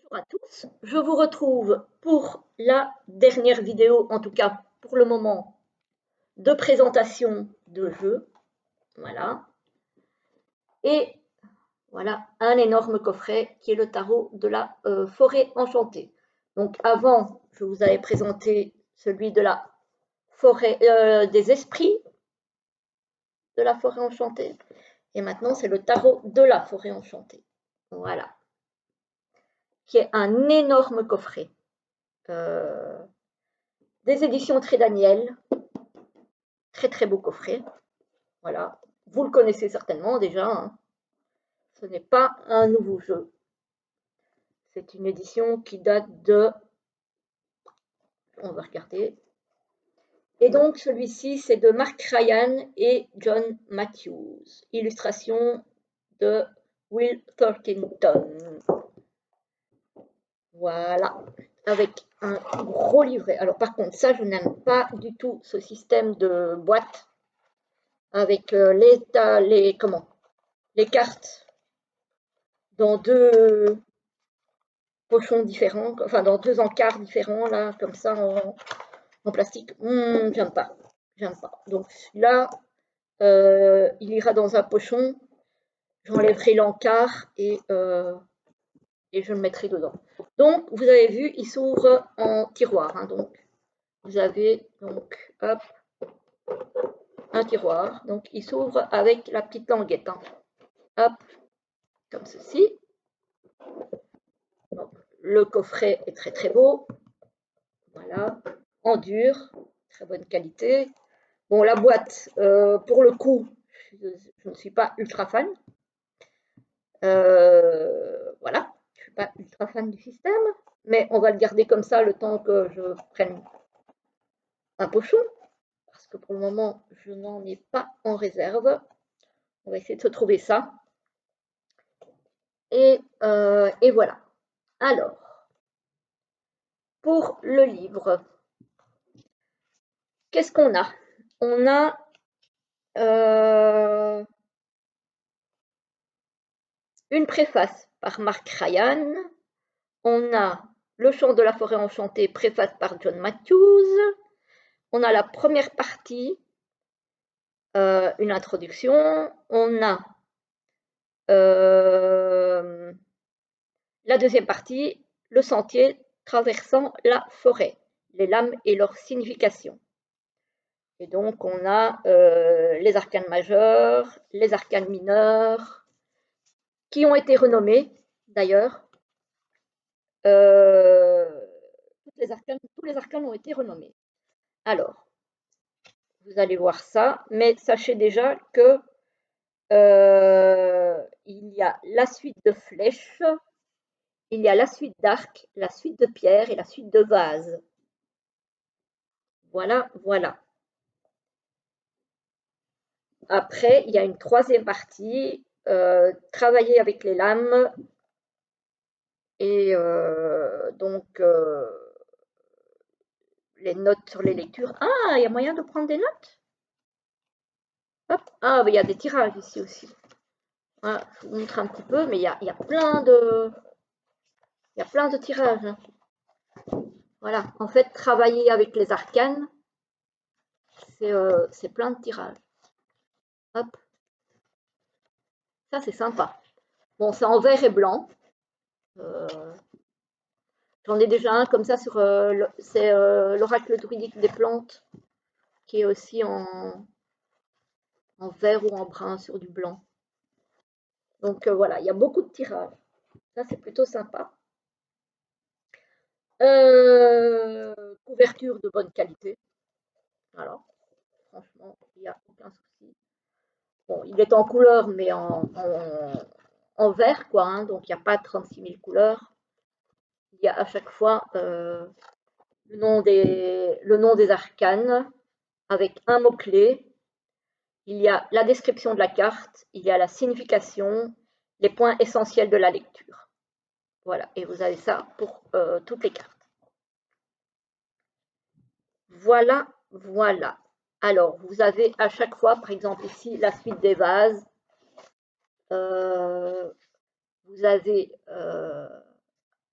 Bonjour à tous, je vous retrouve pour la dernière vidéo, en tout cas pour le moment, de présentation de jeu. Voilà. Et voilà un énorme coffret qui est le tarot de la forêt enchantée. Donc avant, je vous avais présenté celui de la forêt des esprits de la forêt enchantée. Et maintenant, c'est le tarot de la forêt enchantée. Voilà. Qui est un énorme coffret. Des éditions Très Daniel, très très beau coffret. Voilà, vous le connaissez certainement déjà. Hein. Ce n'est pas un nouveau jeu. C'est une édition qui date de. On va regarder. Et donc celui-ci, c'est de Mark Ryan et John Matthews. Illustration de Will Thornton. Voilà, avec un gros livret. Alors par contre, ça, je n'aime pas du tout ce système de boîte avec les cartes dans deux pochons différents, enfin dans deux encarts différents, là, comme ça, en plastique. J'aime pas. Donc celui-là, il ira dans un pochon, j'enlèverai l'encart et je le mettrai dedans. Donc, vous avez vu, il s'ouvre en tiroir. Hein, donc, vous avez, donc, hop, un tiroir. Donc, il s'ouvre avec la petite languette. Hein. Hop, comme ceci. Donc, le coffret est très très beau. Voilà, en dur, très bonne qualité. Bon, la boîte, pour le coup, je ne suis pas ultra fan. Voilà, je ne suis pas ultra fan du système, mais on va le garder comme ça le temps que je prenne un pochon, parce que pour le moment, je n'en ai pas en réserve. On va essayer de se trouver ça. Et voilà. Alors, pour le livre, qu'est-ce qu'on a? On a une préface par Mark Ryan. On a Le chant de la forêt enchantée, préface par John Matthews. On a la première partie, une introduction. On a la deuxième partie, le sentier traversant la forêt, les lames et leur signification. Et donc, on a les arcanes majeurs, les arcanes mineurs, qui ont été renommés, d'ailleurs. Tous les arcanes ont été renommés. Alors, vous allez voir ça, mais sachez déjà que il y a la suite de flèches, il y a la suite d'arcs, la suite de pierres et la suite de vases. Voilà, voilà. Après, il y a une troisième partie, travailler avec les lames. Et donc, les notes sur les lectures. Ah, il y a moyen de prendre des notes? Hop. Ah, mais il y a des tirages ici aussi. Voilà, je vous montre un petit peu, mais il y a plein de tirages. Hein. Voilà, en fait, travailler avec les arcanes, c'est plein de tirages. Hop. Ça, c'est sympa. Bon, c'est en vert et blanc. J'en ai déjà un comme ça sur c'est l'oracle druidique des plantes, qui est aussi en vert ou en brun sur du blanc. Donc voilà, il y a beaucoup de tirages. Ça, c'est plutôt sympa. Couverture de bonne qualité. Alors, franchement, il n'y a aucun souci. Bon, il est en couleur, mais en vert, quoi. Hein, donc, il n'y a pas 36 000 couleurs. Il y a à chaque fois le nom des arcanes avec un mot-clé. Il y a la description de la carte, il y a la signification, les points essentiels de la lecture. Voilà, et vous avez ça pour toutes les cartes. Voilà, voilà. Alors, vous avez à chaque fois, par exemple ici, la suite des vases. Vous avez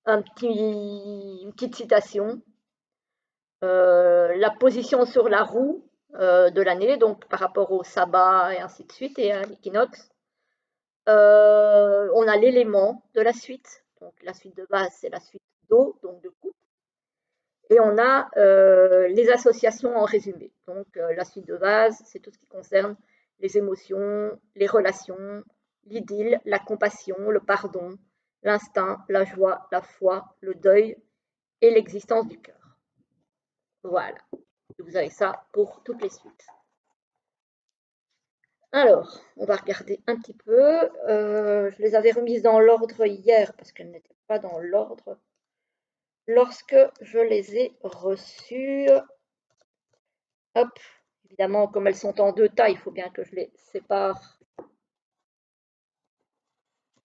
une petite citation. La position sur la roue de l'année, donc par rapport au sabbat et ainsi de suite, et à l'équinoxe. On a l'élément de la suite. Donc la suite de base, c'est la suite d'eau, donc de coupe. Et on a les associations en résumé. Donc la suite de base, c'est tout ce qui concerne les émotions, les relations, l'idylle, la compassion, le pardon, l'instinct, la joie, la foi, le deuil et l'existence du cœur. Voilà. Vous avez ça pour toutes les suites. Alors, on va regarder un petit peu. Je les avais remises dans l'ordre hier parce qu'elles n'étaient pas dans l'ordre lorsque je les ai reçues. Hop, évidemment, comme elles sont en 2 tas, il faut bien que je les sépare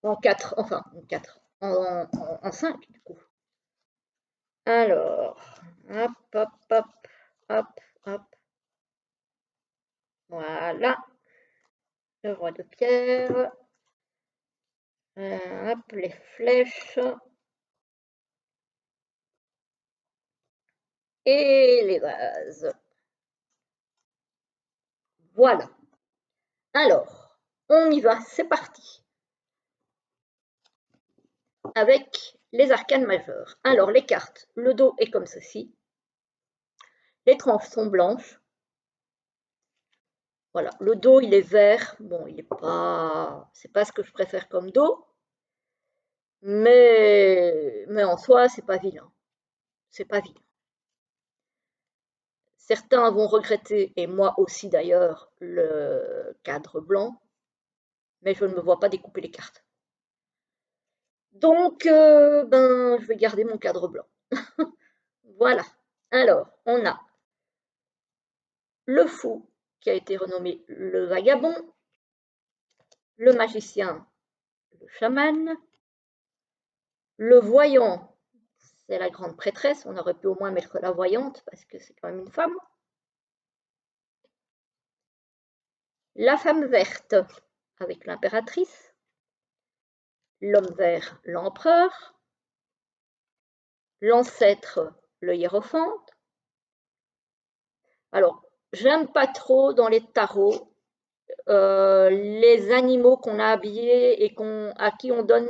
en 4, enfin en 4, en 5 du coup. Alors, hop, hop, hop, hop, hop. Voilà. Le roi de pierre. Hop, les flèches. Et les vases. Voilà. Alors, on y va, c'est parti. Avec les arcanes majeures. Alors, les cartes, le dos est comme ceci. Les tranches sont blanches. Voilà, le dos, il est vert. Bon, il est pas... C'est pas ce que je préfère comme dos. Mais en soi, c'est pas vilain. C'est pas vilain. Certains vont regretter, et moi aussi d'ailleurs, le cadre blanc. Mais je ne me vois pas découper les cartes. Donc, je vais garder mon cadre blanc. Voilà. Alors, on a le fou, qui a été renommé le vagabond, le magicien, le chaman, le voyant, c'est la grande prêtresse, on aurait pu au moins mettre la voyante, parce que c'est quand même une femme, la femme verte, avec l'impératrice, l'homme vert, l'empereur, l'ancêtre, le hiérophante. Alors, j'aime pas trop dans les tarots les animaux qu'on a habillés et à qui on donne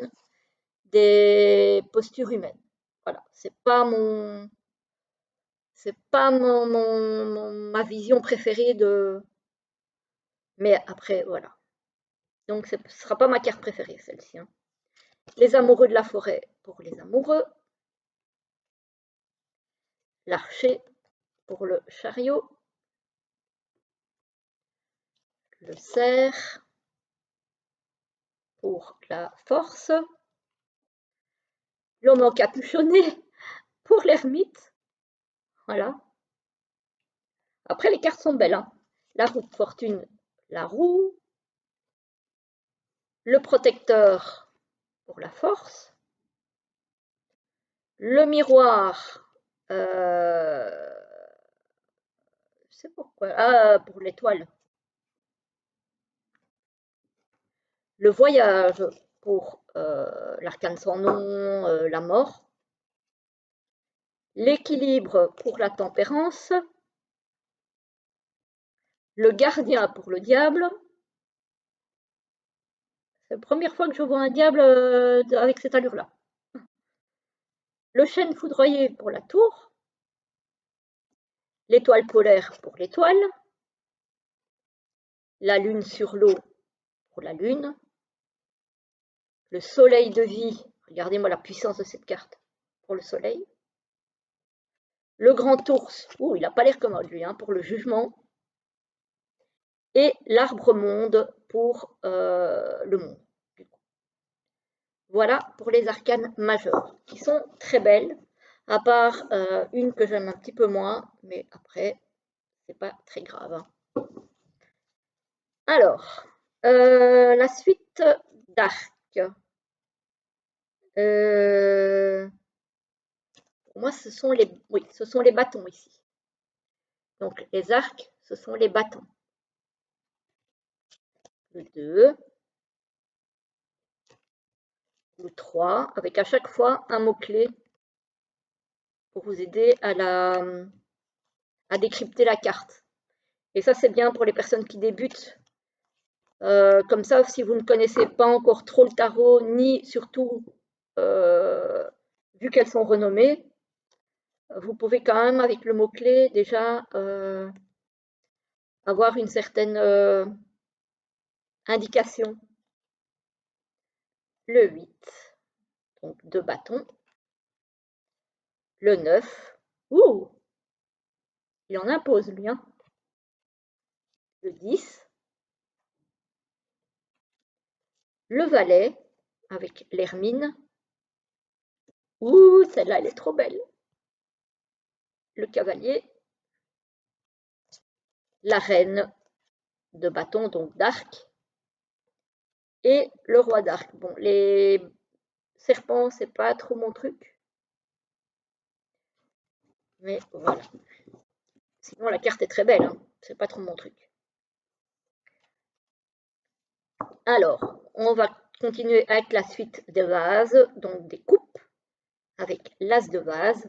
des postures humaines. Voilà, c'est pas ma vision préférée de. Mais après, voilà. Donc, ce ne sera pas ma carte préférée, celle-ci. Hein. Les amoureux de la forêt pour les amoureux. L'archer pour le chariot. Le cerf pour la force. L'homme encapuchonné pour l'ermite. Voilà. Après, les cartes sont belles. Hein. La roue de fortune, la roue. Le protecteur pour la force. Le miroir, je sais pourquoi. Ah, pour l'étoile. Le voyage pour l'arcane sans nom, la mort. L'équilibre pour la tempérance. Le gardien pour le diable. C'est la première fois que je vois un diable avec cette allure-là. Le chêne foudroyé pour la tour. L'étoile polaire pour l'étoile. La lune sur l'eau pour la lune. Le soleil de vie, regardez-moi la puissance de cette carte pour le soleil. Le grand ours, il n'a pas l'air commode lui, hein, pour le jugement. Et l'arbre monde pour le monde. Voilà pour les arcanes majeures, qui sont très belles, à part une que j'aime un petit peu moins, mais après, c'est pas très grave. Hein. Alors, la suite d'arc. Pour moi, ce sont les bâtons ici. Donc, les arcs, ce sont les bâtons. Le 2, le 3, avec à chaque fois un mot-clé pour vous aider à décrypter la carte. Et ça, c'est bien pour les personnes qui débutent. Comme ça, si vous ne connaissez pas encore trop le tarot, ni surtout, vu qu'elles sont renommées, vous pouvez quand même, avec le mot-clé, déjà avoir une certaine indication. Le 8, donc 2 bâtons. Le 9, ouh, il en impose, lui, hein. Le 10, le valet, avec l'hermine. Ouh, celle-là, elle est trop belle. Le cavalier, la reine de bâton, donc d'arc, et le roi d'arc. Bon, les serpents, c'est pas trop mon truc, mais voilà. Sinon, la carte est très belle, hein. C'est pas trop mon truc. Alors, on va continuer avec la suite des vases, donc des coupes, avec l'as de vase,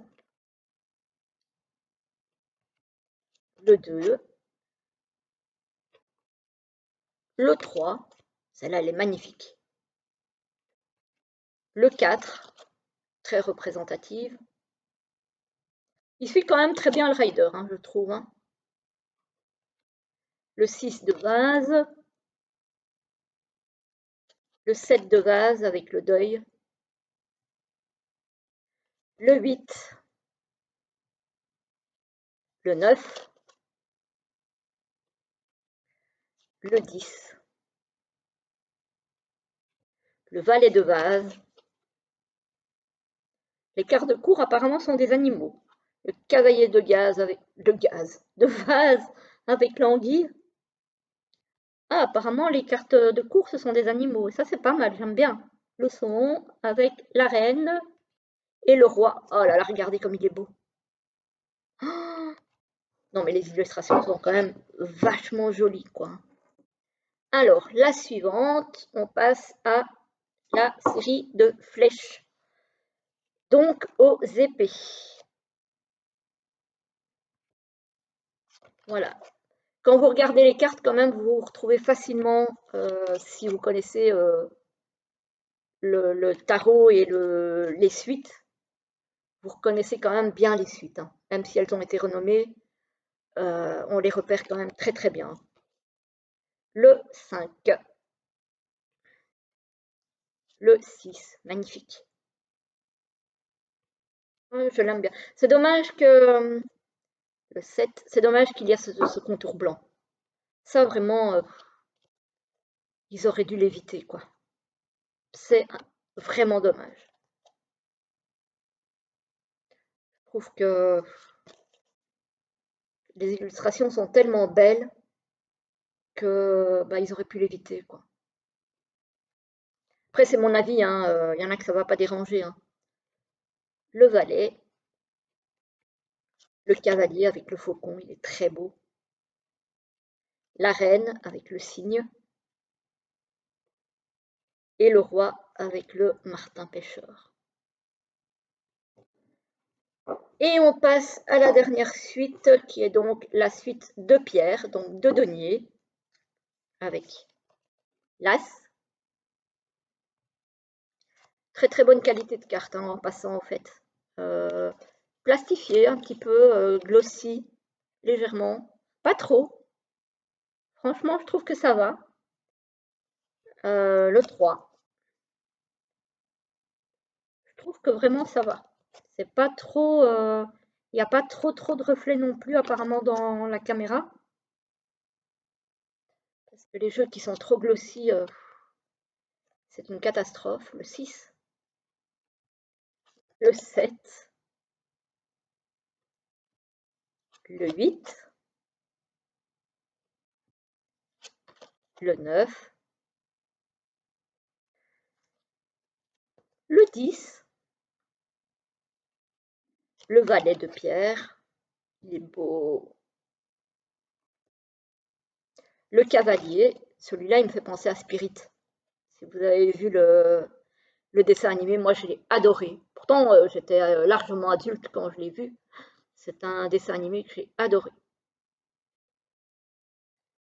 le 2, le 3, celle-là, elle est magnifique. Le 4, très représentative. Il suit quand même très bien le rider, hein, je trouve, hein. Le 6 de vase, le 7 de vase avec le deuil, le 8, le 9, le 10, le valet de vase. Les quarts de cour apparemment sont des animaux. Le cavalier de vase avec l'anguille. Ah, apparemment les cartes de cour ce sont des animaux. Et ça c'est pas mal, j'aime bien. Le saumon avec la reine et le roi. Oh là là, regardez comme il est beau. Oh, non mais les illustrations sont quand même vachement jolies, quoi. Alors, la suivante, on passe à la série de flèches. Donc, aux épées. Voilà. Quand vous regardez les cartes, quand même, vous retrouvez facilement, si vous connaissez le tarot et les suites, vous reconnaissez quand même bien les suites, hein. Même si elles ont été renommées, on les repère quand même très très bien. Le 5, le 6, magnifique. Je l'aime bien. C'est dommage que le 7, c'est dommage qu'il y ait ce contour blanc. Ça, vraiment, ils auraient dû l'éviter, quoi. C'est vraiment dommage. Je trouve que les illustrations sont tellement belles que bah, ils auraient pu l'éviter, quoi. Après, c'est mon avis, hein, y en a que ça va pas déranger, hein. Le valet, le cavalier avec le faucon, il est très beau. La reine avec le cygne. Et le roi avec le martin pêcheur. Et on passe à la dernière suite, qui est donc la suite de pierre, donc de denier, avec l'as. Très très bonne qualité de carte, hein, en passant en fait. Euh, Plastifié, un petit peu, glossy, légèrement. Pas trop. Franchement, je trouve que ça va. Le 3. Je trouve que vraiment ça va. C'est pas trop. Il n'y a pas trop de reflets non plus apparemment dans la caméra. Parce que les jeux qui sont trop glossy, c'est une catastrophe. Le 6, le 7, le 8, le 9, le 10, le valet de pierre, il est beau. Le cavalier, celui-là, il me fait penser à Spirit. Si vous avez vu Le dessin animé, moi, je l'ai adoré. Pourtant, j'étais largement adulte quand je l'ai vu. C'est un dessin animé que j'ai adoré.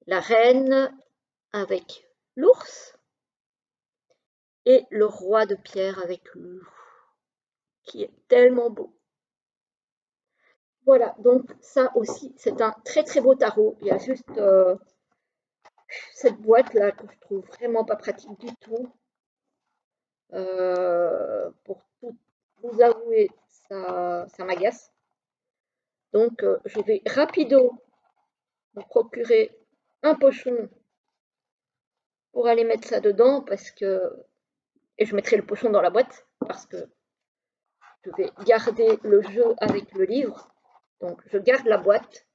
La reine avec l'ours et le roi de pierre avec le loup, qui est tellement beau. Voilà, donc ça aussi, c'est un très très beau tarot. Il y a juste cette boîte-là que je trouve vraiment pas pratique du tout. Pour tout vous avouer, ça m'agace. Donc, je vais rapido me procurer un pochon pour aller mettre ça dedans parce que et je mettrai le pochon dans la boîte parce que je vais garder le jeu avec le livre. Donc, je garde la boîte.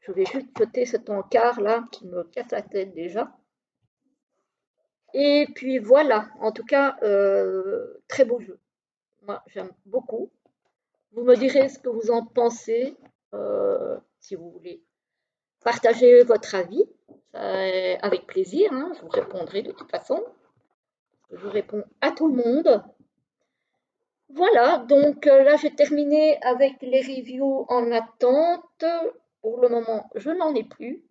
Je vais juste jeter cet encart là qui me casse la tête déjà. Et puis voilà, en tout cas, très beau jeu. Moi, j'aime beaucoup. Vous me direz ce que vous en pensez, si vous voulez partager votre avis, avec plaisir, hein, je vous répondrai de toute façon. Je réponds à tout le monde. Voilà, donc là j'ai terminé avec les reviews en attente. Pour le moment, je n'en ai plus.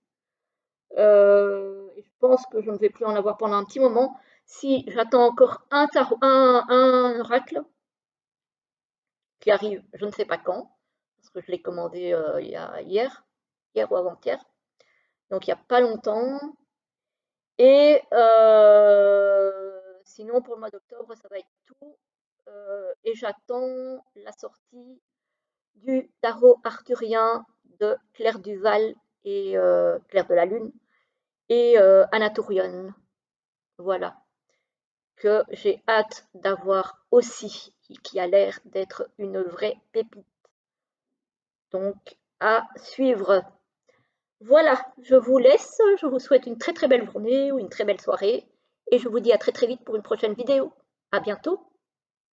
Et je pense que je ne vais plus en avoir pendant un petit moment. Si j'attends encore un oracle qui arrive, je ne sais pas quand, parce que je l'ai commandé il y a hier ou avant-hier, donc il n'y a pas longtemps. Et sinon, pour le mois d'octobre, ça va être tout. Et j'attends la sortie du tarot arthurien de Claire Duval et Claire de la Lune et Anatolion. Voilà, que j'ai hâte d'avoir aussi, qui a l'air d'être une vraie pépite. Donc, à suivre. Voilà, je vous laisse, je vous souhaite une très très belle journée ou une très belle soirée et je vous dis à très très vite pour une prochaine vidéo. À bientôt.